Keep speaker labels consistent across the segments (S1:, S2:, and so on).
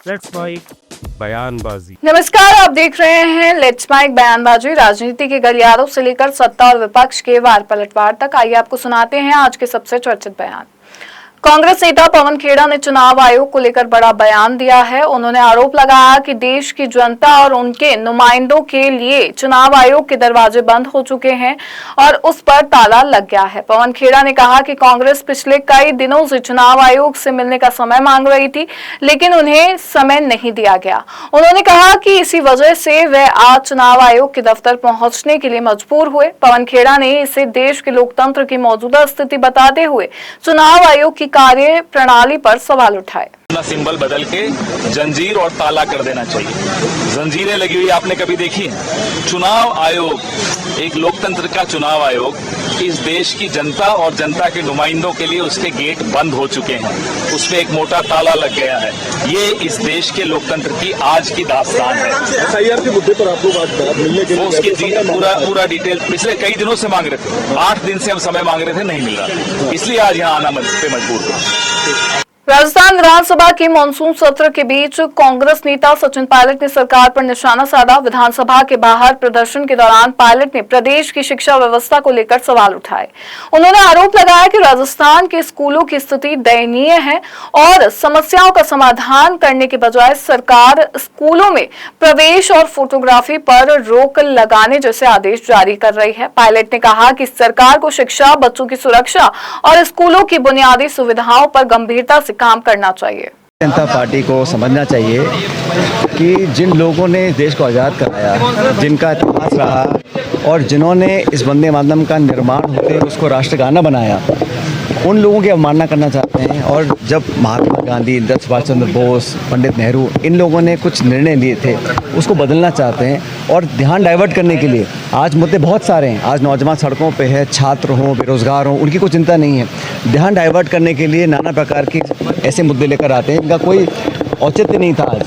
S1: Let's mic बयानबाजी।
S2: नमस्कार, आप देख रहे हैं लेट्स माइक बयानबाजी। राजनीति के गलियारों से लेकर सत्ता और विपक्ष के वार पलटवार तक, आइए आपको सुनाते हैं आज के सबसे चर्चित बयान। कांग्रेस नेता पवन खेड़ा ने चुनाव आयोग को लेकर बड़ा बयान दिया है। उन्होंने आरोप लगाया कि देश की जनता और उनके नुमाइंदों के लिए चुनाव आयोग के दरवाजे बंद हो चुके हैं और उस पर ताला लग गया है। पवन खेड़ा ने कहा कि कांग्रेस पिछले कई दिनों से चुनाव आयोग से मिलने का समय मांग रही थी, लेकिन उन्हें समय नहीं दिया गया। उन्होंने कहा कि इसी वजह से वे आज चुनाव आयोग के दफ्तर पहुंचने के लिए मजबूर हुए। पवन खेड़ा ने इसे देश के लोकतंत्र की मौजूदा स्थिति बताते हुए चुनाव आयोग की कार्य प्रणाली पर सवाल उठाए।
S3: अपना सिंबल बदल के जंजीर और ताला कर देना चाहिए। जंजीरें लगी हुई आपने कभी देखी है? चुनाव आयोग, एक लोकतंत्र का चुनाव आयोग, इस देश की जनता और जनता के नुमाइंदों के लिए उसके गेट बंद हो चुके हैं, उसमें एक मोटा ताला लग गया है। ये इस देश के लोकतंत्र की आज की दास्तान है।
S4: एसआईआर के मुद्दे पर आप लोग आज मिलने के लिए
S3: उसकी पूरा डिटेल पिछले कई दिनों से मांग रहे थे। 8 दिन से हम समय मांग रहे थे, नहीं मिल रहा, इसलिए आज यहाँ आना पे मजबूर हुआ।
S2: राजस्थान विधानसभा के मानसून सत्र के बीच कांग्रेस नेता सचिन पायलट ने सरकार पर निशाना साधा। विधानसभा के बाहर प्रदर्शन के दौरान पायलट ने प्रदेश की शिक्षा व्यवस्था को लेकर सवाल उठाए। उन्होंने आरोप लगाया कि राजस्थान के स्कूलों की स्थिति दयनीय है और समस्याओं का समाधान करने के बजाय सरकार स्कूलों में प्रवेश और फोटोग्राफी पर रोक लगाने जैसे आदेश जारी कर रही है। पायलट ने कहा कि सरकार को शिक्षा, बच्चों की सुरक्षा और स्कूलों की बुनियादी सुविधाओं पर गंभीरता से काम करना चाहिए।
S5: जनता पार्टी को समझना चाहिए कि जिन लोगों ने देश को आज़ाद कराया, जिनका इतिहास रहा और जिन्होंने इस वंदे मातरम का निर्माण होते उसको राष्ट्रगाना बनाया, उन लोगों की अवमानना करना चाहते हैं। और जब महात्मा गांधी, सुभाष चंद्र बोस, पंडित नेहरू, इन लोगों ने कुछ निर्णय लिए थे, उसको बदलना चाहते हैं और ध्यान डाइवर्ट करने के लिए आज मुद्दे बहुत सारे हैं। आज नौजवान सड़कों पे है, छात्र हों, बेरोजगार हों, उनकी कोई चिंता नहीं है। ध्यान डाइवर्ट करने के लिए नाना प्रकार के ऐसे मुद्दे लेकर आते हैं, इनका कोई औचित्य नहीं था। आज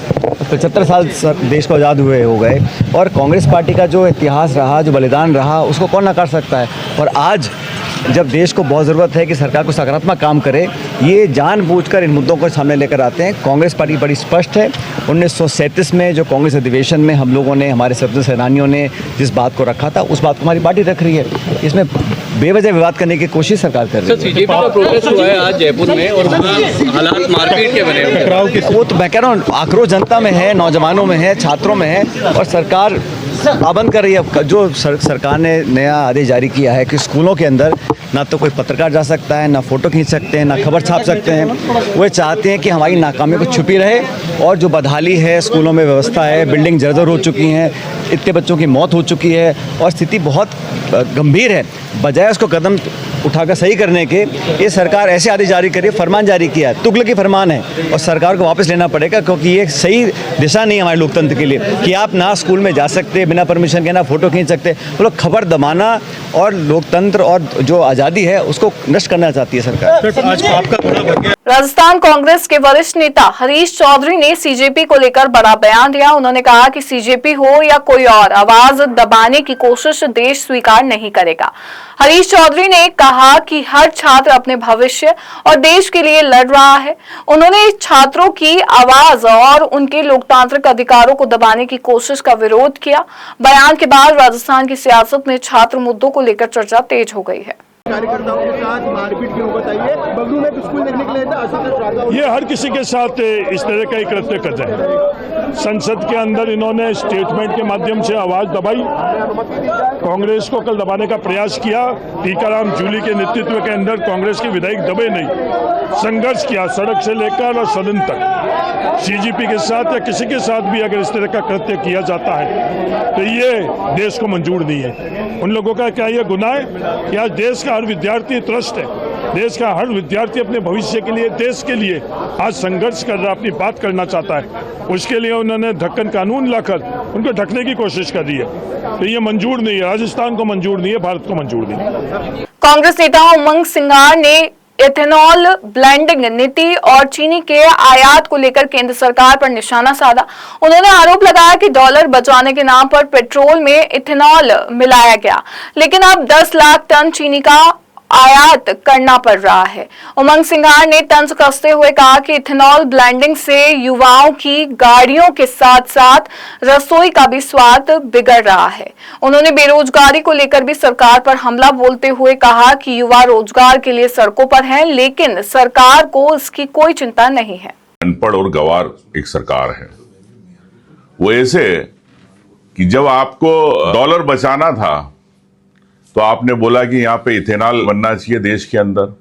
S5: 75 साल देश को आज़ाद हुए हो गए और कांग्रेस पार्टी का जो इतिहास रहा, जो बलिदान रहा, उसको कौन नकार सकता है। और आज जब देश को बहुत ज़रूरत है कि सरकार को सकारात्मक काम करे, ये जानबूझकर इन मुद्दों को सामने लेकर आते हैं। कांग्रेस पार्टी बड़ी स्पष्ट है। 1937 में जो कांग्रेस अधिवेशन में हम लोगों ने, हमारे स्वतंत्रता सेनानियों ने जिस बात को रखा था, उस बात को हमारी पार्टी रख रही है। इसमें बेवजह विवाद करने की कोशिश सरकार कर रही है।
S6: सीजेपी का प्रोटेस्ट हुआ है आज जयपुर में और हालात मारपीट के बने हुए हैं।
S5: वो तो मैं कह रहा हूँ, आक्रोश जनता में है, नौजवानों में है, छात्रों में है और सरकार पाबंद कर रही है। जो सरकार ने नया आदेश जारी किया है कि स्कूलों के अंदर ना तो कोई पत्रकार जा सकता है, ना फोटो खींच सकते हैं, ना खबर छाप सकते हैं। वो चाहते हैं कि हमारी नाकामी को छुपी रहे और जो बदहाली है स्कूलों में, व्यवस्था है, बिल्डिंग जर्जर हो चुकी हैं, इतने बच्चों की मौत हो चुकी है और स्थिति बहुत गंभीर है। बजाय उसको कदम उठाकर सही करने के, ये सरकार ऐसे आदेश जारी करी, फरमान जारी किया है, तुगलकी फरमान है और सरकार को वापस लेना पड़ेगा, क्योंकि ये सही दिशा नहीं है हमारे लोकतंत्र के लिए कि आप ना स्कूल में जा सकते बिना परमिशन के, ना फोटो खींच सकते। तो लोग खबर दबाना और लोकतंत्र और जो आज़ादी है उसको नष्ट करना चाहती है सरकार।
S2: राजस्थान कांग्रेस के वरिष्ठ नेता हरीश चौधरी ने सीजेपी को लेकर बड़ा बयान दिया। उन्होंने कहा कि सीजेपी हो या कोई और, आवाज दबाने की कोशिश देश स्वीकार नहीं करेगा। हरीश चौधरी ने कहा कि हर छात्र अपने भविष्य और देश के लिए लड़ रहा है। उन्होंने छात्रों की आवाज और उनके लोकतांत्रिक अधिकारों को दबाने की कोशिश का विरोध किया। बयान के बाद राजस्थान की सियासत में छात्र मुद्दों को लेकर चर्चा तेज हो गई है।
S4: कार्यकर्ताओं के साथ मारपीट क्यों, बताइए। बगलू में स्कूल देखने के लिए
S7: ये हर किसी के साथ इस तरह का ही कृत्य कर रहे हैं। संसद के अंदर इन्होंने स्टेटमेंट के माध्यम से आवाज दबाई, कांग्रेस को कल दबाने का प्रयास किया। टीकाराम जूली के नेतृत्व के अंदर कांग्रेस के विधायक दबे नहीं, संघर्ष किया सड़क से लेकर और सदन तक। सीजेपी के साथ या किसी के साथ भी अगर इस तरह का कृत्य किया जाता है तो ये देश को मंजूर नहीं है। उन लोगों का क्या ये गुनाह है कि आज देश का हर विद्यार्थी त्रस्त है, देश का हर विद्यार्थी अपने भविष्य के लिए, देश के लिए आज संघर्ष कर रहा, अपनी बात करना चाहता है। उसके लिए उन्होंने ढक्कन कानून लाकर उनको ढकने की कोशिश कर रही है। तो ये मंजूर नहीं है, राजस्थान को मंजूर नहीं है, भारत को मंजूर नहीं है।
S2: कांग्रेस नेता उमंग सिंगार ने इथेनॉल ब्लेंडिंग नीति और चीनी के आयात को लेकर केंद्र सरकार पर निशाना साधा। उन्होंने आरोप लगाया कि डॉलर बचाने के नाम पर पेट्रोल में इथेनॉल मिलाया गया, लेकिन अब 10 लाख टन चीनी का आयात करना पड़ रहा है। उमंग सिंघार ने तंज कसते हुए कहा कि इथेनॉल ब्लेंडिंग से युवाओं की गाड़ियों के साथ साथ रसोई का भी स्वाद बिगड़ रहा है। उन्होंने बेरोजगारी को लेकर भी सरकार पर हमला बोलते हुए कहा कि युवा रोजगार के लिए सड़कों पर हैं, लेकिन सरकार को इसकी कोई चिंता नहीं है।
S8: अनपढ़ और गंवार एक सरकार है। वो ऐसे कि जब आपको डॉलर बचाना था तो आपने बोला कि यहाँ पे इथेनॉल बनना चाहिए देश के अंदर।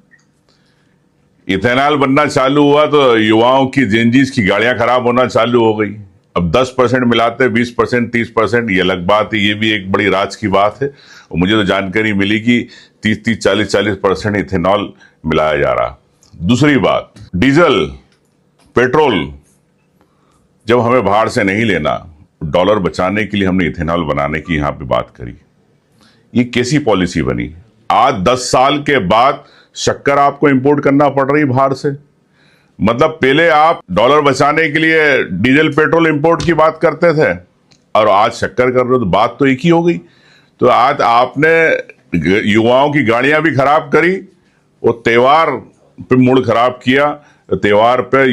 S8: इथेनॉल बनना चालू हुआ तो युवाओं की जेनजीज की गाड़ियां खराब होना चालू हो गई। अब 10% मिलाते 20%, 30%, ये अलग बात है, ये भी एक बड़ी राज की बात है। और मुझे तो जानकारी मिली कि 30, 40% इथेनॉल मिलाया जा रहा। दूसरी बात, डीजल, पेट्रोल जब हमें बाहर से नहीं लेना, डॉलर बचाने के लिए हमने इथेनॉल बनाने की यहां पे बात करी। ये कैसी पॉलिसी बनी? आज 10 साल के बाद शक्कर आपको इंपोर्ट करना पड़ रही बाहर से। मतलब पहले आप डॉलर बचाने के लिए डीजल पेट्रोल इंपोर्ट की बात करते थे और आज शक्कर कर रहे हो, तो बात तो एक ही हो गई। तो आज आपने युवाओं की गाड़ियां भी खराब करी और त्योहार पे मूड खराब किया। त्योहार पे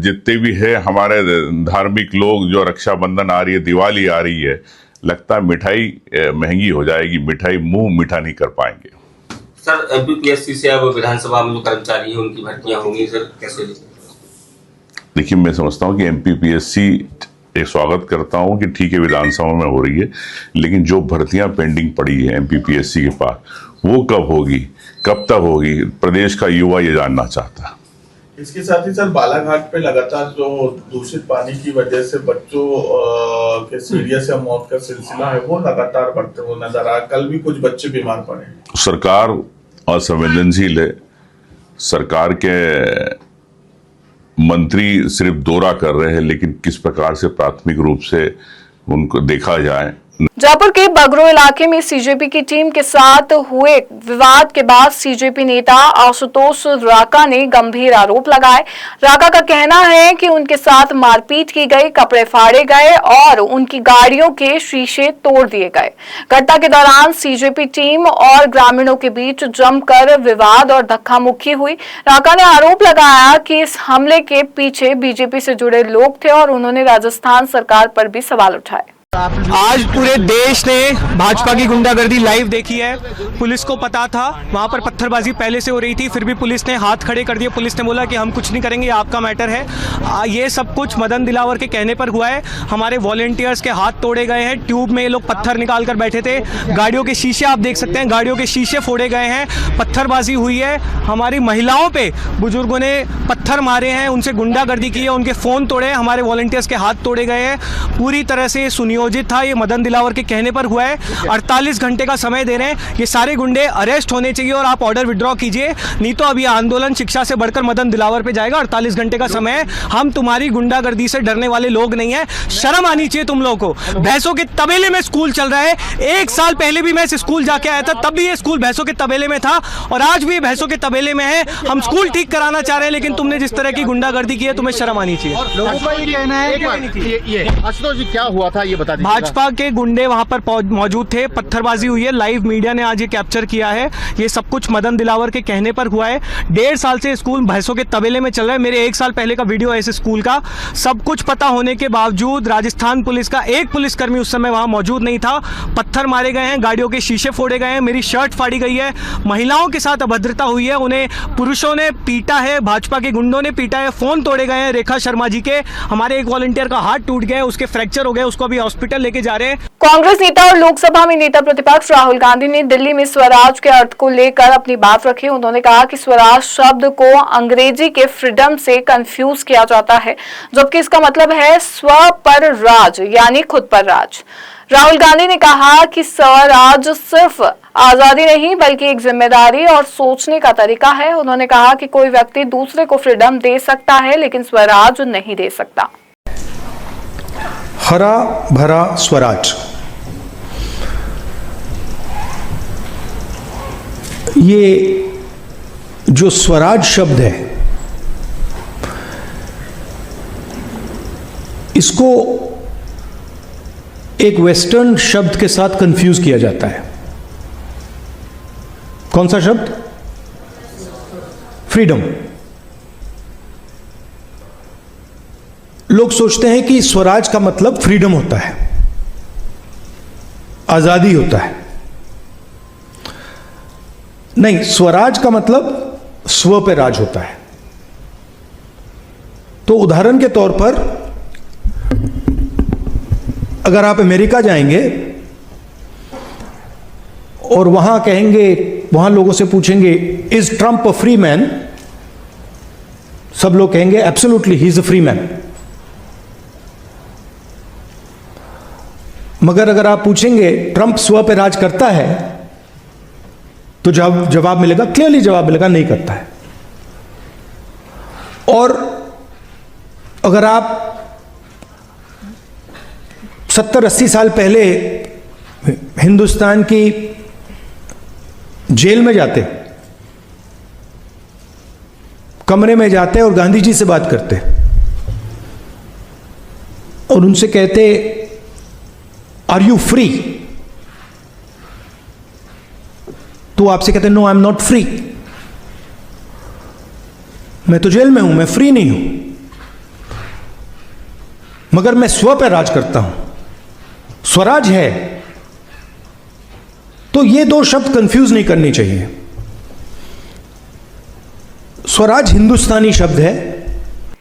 S8: जितने भी है हमारे धार्मिक लोग, जो रक्षाबंधन आ रही है, दिवाली आ रही है, लगता है मिठाई महंगी हो जाएगी, मिठाई मुंह मीठा नहीं कर पाएंगे।
S9: सर, एमपीपीएससी से अब विधानसभा में जो कर्मचारी हैं उनकी भर्तियां होंगी, सर कैसे?
S8: देखिए, मैं समझता हूँ कि एमपीपीएससी एक स्वागत करता हूँ कि ठीक है विधानसभा में हो रही है, लेकिन जो भर्तियां पेंडिंग पड़ी है एमपीपीएससी के पास, वो कब होगी, कब तक होगी, प्रदेश का युवा ये जानना चाहता है।
S10: इसके साथ ही सर, बालाघाट पे लगातार जो दूषित पानी की वजह से बच्चों के सीरियस या मौत का सिलसिला है, वो लगातार बढ़ते हुए नजर आ। कल भी कुछ बच्चे बीमार पड़े। सरकार
S8: असंवेदनशील है। सरकार के मंत्री सिर्फ दौरा कर रहे हैं, लेकिन किस प्रकार से प्राथमिक रूप से उनको देखा जाए।
S2: जयपुर के बगरो इलाके में सीजेपी की टीम के साथ हुए विवाद के बाद सीजेपी नेता आशुतोष राका ने गंभीर आरोप लगाए। राका का कहना है कि उनके साथ मारपीट की गई, कपड़े फाड़े गए और उनकी गाड़ियों के शीशे तोड़ दिए गए। घटना के दौरान सीजेपी टीम और ग्रामीणों के बीच जमकर विवाद और धक्का मुक्की हुई। राका ने आरोप लगाया कि इस हमले के पीछे बीजेपी से जुड़े लोग थे और उन्होंने राजस्थान सरकार पर भी सवाल उठाए।
S11: आज पूरे देश ने भाजपा की गुंडागर्दी लाइव देखी है। पुलिस को पता था वहां पर पत्थरबाजी पहले से हो रही थी, फिर भी पुलिस ने हाथ खड़े कर दिए। पुलिस ने बोला कि हम कुछ नहीं करेंगे, आपका मैटर है। ये सब कुछ मदन दिलावर के कहने पर हुआ है। हमारे वॉलेंटियर्स के हाथ तोड़े गए हैं, ट्यूब में ये लोग पत्थर निकाल कर बैठे थे। गाड़ियों के शीशे आप देख सकते हैं, गाड़ियों के शीशे फोड़े गए हैं, पत्थरबाजी हुई है। हमारी महिलाओं पे बुजुर्गों ने पत्थर मारे हैं, उनसे गुंडागर्दी की है, उनके फोन तोड़े, हमारे वॉलेंटियर्स के हाथ तोड़े गए हैं। पूरी तरह से सुनियोजित था, ये मदन दिलावर के कहने पर हुआ है। 48 घंटे का समय दे रहे हैं, ये सारे गुंडे अरेस्ट होने चाहिए और आप ऑर्डर विड्रॉ कीजिए, नहीं तो अभी आंदोलन शिक्षा से बढ़कर मदन दिलावर पे जाएगा। 48 घंटे का समय है, हम तुम्हारी गुंडागर्दी से डरने वाले लोग नहीं है। शर्म आनी चाहिए तुम लोगों को। भैंसों के तबेले में स्कूल चल रहा है। 1 साल पहले भी मैं इस स्कूल जाके आया था, तब भी ये स्कूल भैंसों के तबेले में था और आज भी भैंसों के तबेले में है। हम स्कूल ठीक कराना चाह रहे हैं, लेकिन तुमने जिस तरह की गुंडागर्दी की है, तुम्हें शर्म आनी चाहिए।
S4: लोगों का ये कहना है कि आशुतोष जी क्या हुआ था, ये बता दीजिए।
S11: भाजपा के गुंडे वहां पर मौजूद थे, पत्थरबाजी हुई है, लाइव मीडिया ने आज ये कैप्चर किया है। ये सब कुछ मदन दिलावर के कहने पर हुआ है। 1.5 साल से स्कूल भैंसों के तबेले में चल रहा है। मेरे 1 साल पहले का वीडियो है इस स्कूल का। सब कुछ पता होने के बावजूद राजस्थान पुलिस का एक पुलिसकर्मी उस समय वहां मौजूद नहीं था। पत्थर मारे गए हैं, गाड़ियों के शीशे फोड़े गए हैं, मेरी शर्ट फाड़ी गई है, महिलाओं के साथ अभद्रता हुई है, उन्हें पुरुषों ने पीटा है, भाजपा के गुंडों ने पीटा है, फोन तोड़े गए हैं रेखा शर्मा जी के। हमारे एक वॉलंटियर का हाथ टूट गया है, उसके फ्रैक्चर हो गए, उसको अभी हॉस्पिटल लेके जा रहे हैं।
S2: कांग्रेस नेता और लोकसभा में नेता प्रतिपक्ष राहुल गांधी ने दिल्ली में स्वराज के अर्थ को लेकर अपनी बात रखी। उन्होंने कहा कि स्वराज शब्द को अंग्रेजी के फ्रीडम से कंफ्यूज किया जाता है, जबकि इसका मतलब है स्व पर राज, यानी खुद पर राज। राहुल गांधी ने कहा कि स्वराज सिर्फ आजादी नहीं बल्कि एक जिम्मेदारी और सोचने का तरीका है। उन्होंने कहा कि कोई व्यक्ति दूसरे को फ्रीडम दे सकता है, लेकिन स्वराज नहीं दे सकता।
S12: हरा भरा स्वराज, ये जो स्वराज शब्द है, इसको एक वेस्टर्न शब्द के साथ कंफ्यूज किया जाता है। कौन सा शब्द? फ्रीडम। लोग सोचते हैं कि स्वराज का मतलब फ्रीडम होता है, आजादी होता है। नहीं, स्वराज का मतलब स्व पे राज होता है। तो उदाहरण के तौर पर अगर आप अमेरिका जाएंगे और वहां कहेंगे, वहां लोगों से पूछेंगे is Trump a free man, सब लोग कहेंगे absolutely he is a free man. मगर अगर आप पूछेंगे ट्रंप स्व पे राज करता है, तो जवाब मिलेगा, क्लियरली जवाब मिलेगा, नहीं करता है। और अगर आप 70-80 साल पहले हिंदुस्तान की जेल में जाते, कमरे में जाते और गांधी जी से बात करते और उनसे कहते आर यू फ्री, तो आपसे कहते no I am not free, मैं तो जेल में हूं, मैं फ्री नहीं हूं, मगर मैं स्व पर राज करता हूं, स्वराज है। तो ये दो शब्द कंफ्यूज नहीं करनी चाहिए। स्वराज हिंदुस्तानी शब्द है।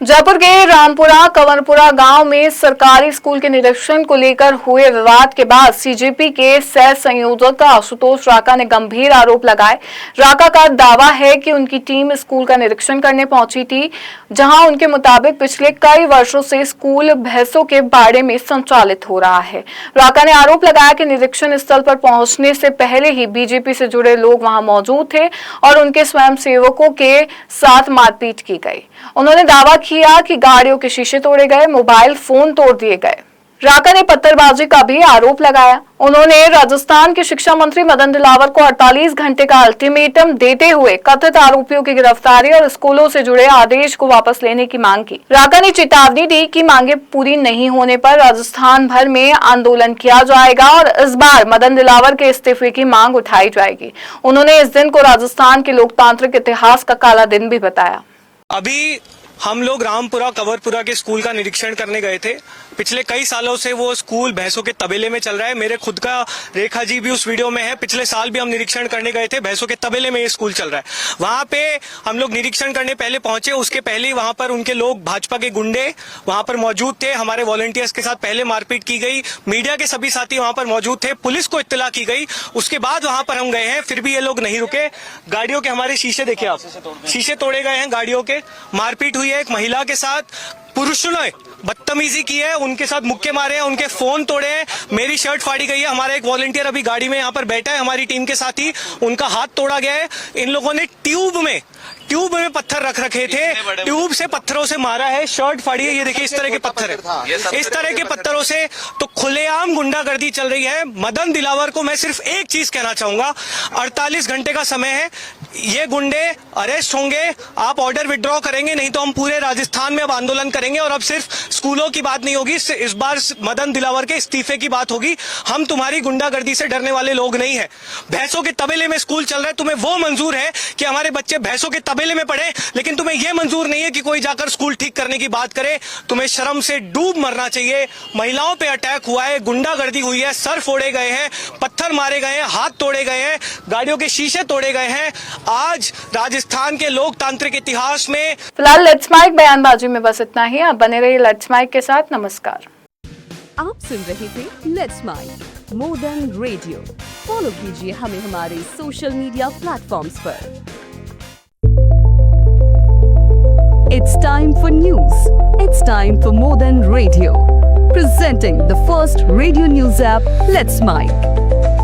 S2: जयपुर के रामपुरा कंवरपुरा गांव में सरकारी स्कूल के निरीक्षण को लेकर हुए विवाद के बाद सीजेपी के सह संयोजक आशुतोष राका ने गंभीर आरोप लगाए। राका का दावा है कि उनकी टीम स्कूल का निरीक्षण करने पहुंची थी, जहां उनके मुताबिक पिछले कई वर्षों से स्कूल भैंसों के बाड़े में संचालित हो रहा है। राका ने आरोप लगाया कि निरीक्षण स्थल पर पहुंचने से पहले ही बीजेपी से जुड़े लोग वहां मौजूद थे और उनके स्वयंसेवकों के साथ मारपीट की गई। उन्होंने दावा किया कि गाड़ियों के शीशे तोड़े गए, मोबाइल फोन तोड़ दिए गए। राका ने पत्थरबाजी का भी आरोप लगाया। उन्होंने राजस्थान के शिक्षा मंत्री मदन दिलावर को 48 घंटे का अल्टीमेटम देते हुए कथित आरोपियों की गिरफ्तारी और स्कूलों से जुड़े आदेश को वापस लेने की मांग की। राका ने चेतावनी दी कि मांगे पूरी नहीं होने पर राजस्थान भर में आंदोलन किया जाएगा और इस बार मदन दिलावर के इस्तीफे की मांग उठाई जाएगी। उन्होंने इस दिन को राजस्थान के लोकतांत्रिक इतिहास का काला दिन भी बताया।
S11: अभी हम लोग रामपुरा कंवरपुरा के स्कूल का निरीक्षण करने गए थे। पिछले कई सालों से वो स्कूल भैंसों के तबेले में चल रहा है। मेरे खुद का रेखा जी भी उस वीडियो में है। पिछले साल भी हम निरीक्षण करने गए थे, भैंसों के तबेले में ये स्कूल चल रहा है। वहां पे हम लोग निरीक्षण करने पहले पहुंचे, उसके पहले ही वहां पर उनके लोग, भाजपा के गुंडे वहां पर मौजूद थे। हमारे वॉलंटियर्स के साथ पहले मारपीट की गई, मीडिया के सभी साथी वहां पर मौजूद थे, पुलिस को इत्तला की गई। उसके बाद वहां पर हम गए हैं, फिर भी ये लोग नहीं रुके। गाड़ियों के हमारे शीशे देखिए आप, शीशे तोड़े गए हैं गाड़ियों के, मारपीट हुई है। एक महिला के साथ पुरुषों ने बदतमीजी की है, उनके साथ मुक्के मारे हैं, उनके फोन तोड़े हैं, मेरी शर्ट फाड़ी गई है। हमारा एक वॉलंटियर अभी गाड़ी में यहाँ पर बैठा है हमारी टीम के साथ ही, उनका हाथ तोड़ा गया है। इन लोगों ने ट्यूब में पत्थर रख रखे थे, ट्यूब से पत्थरों से मारा है, शर्ट फाड़ी है। ये देखिए इस तरह के पत्थर है, इस तरह के पत्थरों से तो खुलेआम गुंडागर्दी चल रही है। मदन दिलावर को मैं सिर्फ एक चीज कहना चाहूंगा, 48 घंटे का समय है, ये गुंडे अरेस्ट होंगे, आप ऑर्डर विड्रॉ करेंगे, नहीं तो हम पूरे राजस्थान में अब आंदोलन करेंगे। और अब सिर्फ स्कूलों की बात नहीं होगी, इस बार मदन दिलावर के इस्तीफे की बात होगी। हम तुम्हारी गुंडागर्दी से डरने वाले लोग नहीं है। भैंसों के तबेले में स्कूल चल रहा है, तुम्हें वो मंजूर है कि हमारे बच्चे भैंसों के तबेले में पढ़े, लेकिन तुम्हें यह मंजूर नहीं है कि कोई जाकर स्कूल ठीक करने की बात करे। तुम्हें शर्म से डूब मरना चाहिए। महिलाओं पे अटैक हुआ है, गुंडागर्दी हुई है, सर फोड़े गए हैं, पत्थर मारे गए हैं, हाथ तोड़े गए हैं, गाड़ियों के शीशे तोड़े गए हैं। आज राजस्थान के लोकतांत्रिक इतिहास में
S2: फिलहाल लेट्स माइक बयानबाजी में बस इतना ही। आप बने रहिए लेट्स माइक के साथ। नमस्कार।
S13: आप सुन रहे थे let's mic modern radio. Follow कीजिए हमें हमारे सोशल मीडिया प्लेटफॉर्म्स पर। It's time for news. It's time for Modern Radio. Presenting the first radio news app, Let's Mic.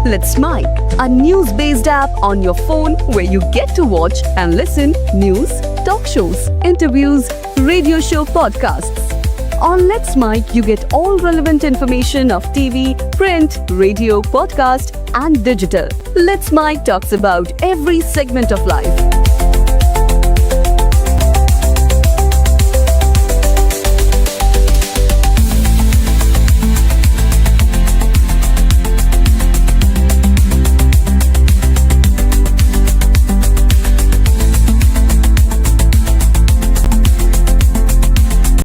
S13: Let's Mic, a news-based app on your phone where you get to watch and listen news, talk shows, interviews, radio show podcasts. On Let's Mic, you get all relevant information of TV, print, radio, podcast, and digital. Let's Mic talks about every segment of life.